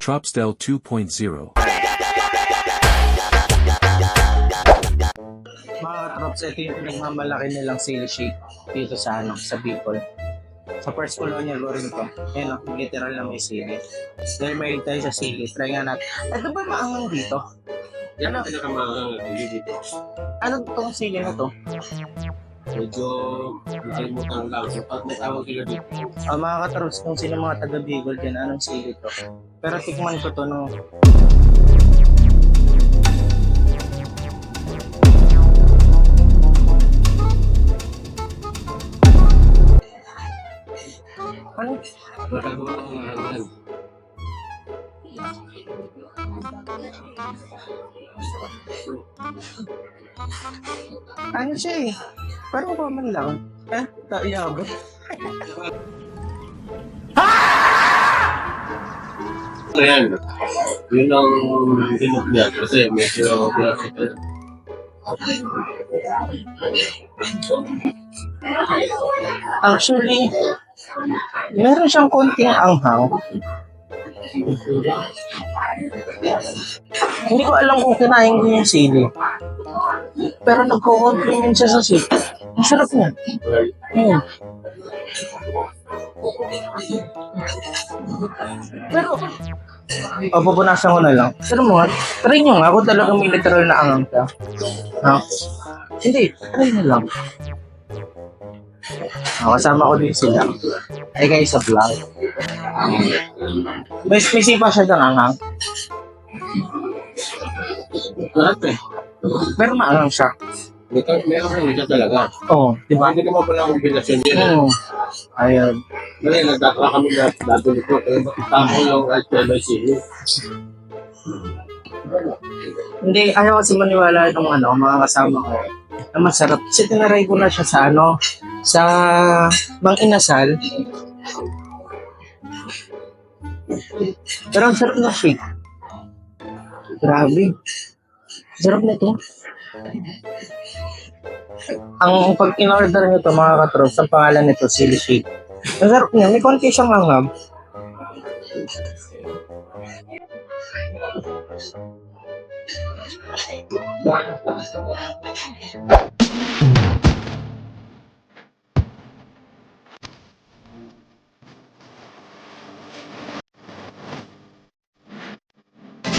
Tropstel 2.0. Mga katrops, ito yung pinagmamalaki nilang sili shake dito sa sa Bicol. Sa first colonial ko rin to. Ayan o, literal na may sili. Dahil may tayo sa sili, try nga natin. Ito ba maangang dito? Yan ang pinakamaangang dito. Ano itong sili na to? Medyo nakalimutan lang. At may tawag sila dito. Mga katrops, kung sino mga taga Bicol dyan, anong sili to? Pero tikman ko to nung ano? Ano siya eh? Parang common lang. Taiyabot. Ayan. Yun ang dinok niya. Kasi medyo classical. Actually, meron siyang konting anghang. Hindi ko alam kung kinain ko yung sili. Pero nagko-compliment siya sa sili. Ang sarap niya. Pero, pupunasan ko na lang. Pero mo, try nyo nga kung talagang may literal na anghang ka. Ha? Hindi, try nyo lang. Kasama ko din sila. Ay kayo sa vlog. May sipa siya ng anghang. Lahat eh. Pero maanghang siya. Meron ka nito talaga. Oo, di ba? Hindi naman pala ang kombinasyon niya. Oo. Ayun. Ngayon, nagtataka kami na dati nito. Kaya tamo yung HMIC. Hindi, ayaw kasi maniwala itong mga kasama ko. Na masarap. Kasi tinaray ko na siya sa sa Mang Inasal. Pero ang sarap na shake. Grabe. Sarap na ito. Ang pag in-order nyo ito mga katrops, ang pangalan nito, sili shake. Ang sarap niya, may konti siyang anghang.